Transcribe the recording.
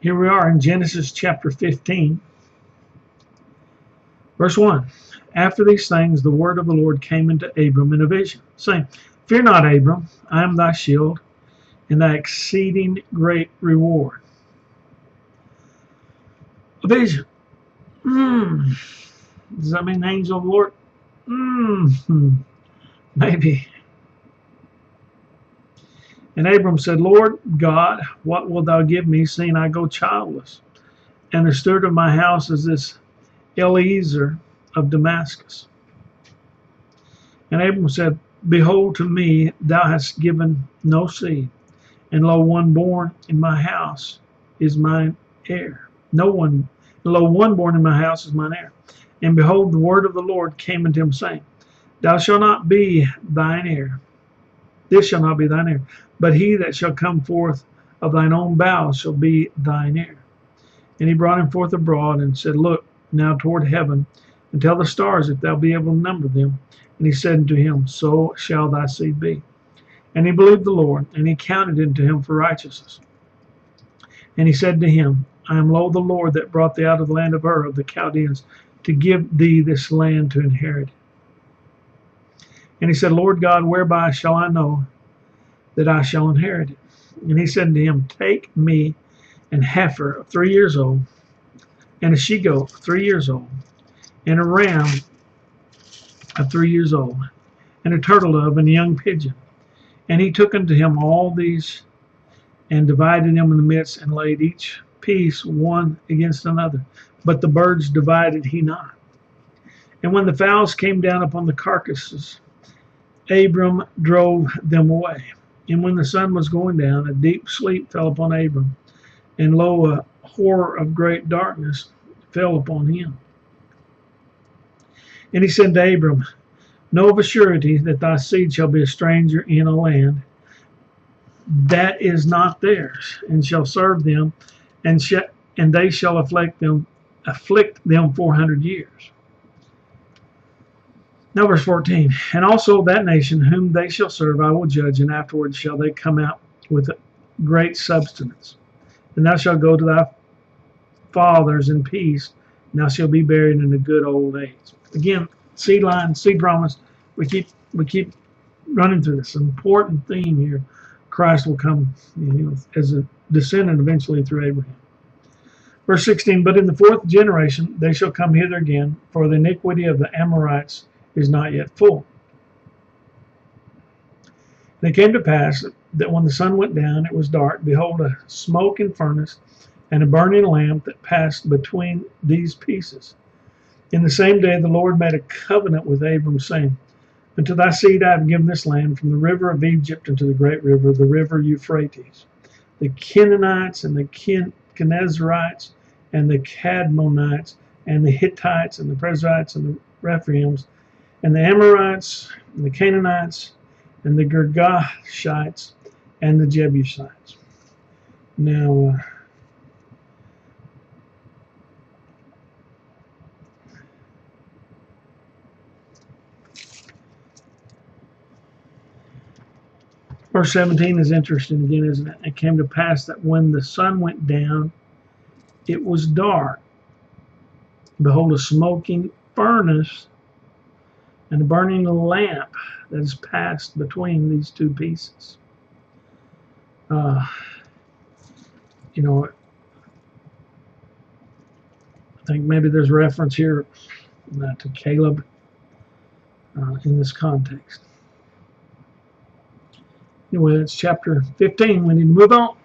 Here we are in Genesis chapter 15, verse 1. After these things, the word of the Lord came into Abram in a vision, saying, Fear not, Abram, I am thy shield, and thy exceeding great reward. A vision. Does that mean the angel of the Lord? Maybe. And Abram said, Lord God, what wilt thou give me, seeing I go childless? And the steward of my house is this Eliezer of Damascus. And Abram said, Behold, to me thou hast given no seed, and lo, one born in my house is mine heir. Lo, one born in my house is mine heir. And behold, the word of the Lord came unto him, saying, Thou shalt not be thine heir. This shall not be thine heir, but he that shall come forth of thine own bowels shall be thine heir. And he brought him forth abroad and said, Look now toward heaven, and tell the stars if thou be able to number them. And he said unto him, So shall thy seed be. And he believed the Lord, and he counted it unto him for righteousness. And he said to him, I am lo the Lord that brought thee out of the land of Ur of the Chaldeans, to give thee this land to inherit. And he said, Lord God, whereby shall I know that I shall inherit it? And he said to him, Take me an heifer of 3 years old, and a she-goat 3 years old, and a ram of 3 years old, and a turtle dove, and a young pigeon. And he took unto him all these, and divided them in the midst, and laid each piece one against another. But the birds divided he not. And when the fowls came down upon the carcasses, Abram drove them away. And when the sun was going down, a deep sleep fell upon Abram, and lo, a horror of great darkness fell upon him. And he said to Abram, Know of a surety that thy seed shall be a stranger in a land that is not theirs, and shall serve them, and they shall afflict them 400 years. Now verse 14, And also that nation whom they shall serve I will judge, and afterwards shall they come out with great substance. And thou shalt go to thy fathers in peace, and thou shalt be buried in a good old age. Again, seed line, seed promise. We keep running through this important theme here. Christ will come, as a descendant eventually through Abraham. Verse 16, But in the fourth generation they shall come hither again, for the iniquity of the Amorites is not yet full. And it came to pass that when the sun went down, it was dark. Behold, a smoking furnace and a burning lamp that passed between these pieces. In the same day the Lord made a covenant with Abram, saying, Unto thy seed I have given this land, from the river of Egypt unto the great river, the river Euphrates. The Canaanites and the Kenezrites and the Cadmonites and the Hittites and the Perizzites and the Rephaims and the Amorites and the Canaanites and the Girgashites and the Jebusites. Now, verse 17 is interesting again, isn't it? It came to pass that when the sun went down, it was dark. Behold, a smoking furnace and a burning lamp that is passed between these two pieces. I think maybe there's a reference here to Caleb in this context. Anyway, it's chapter 15. We need to move on.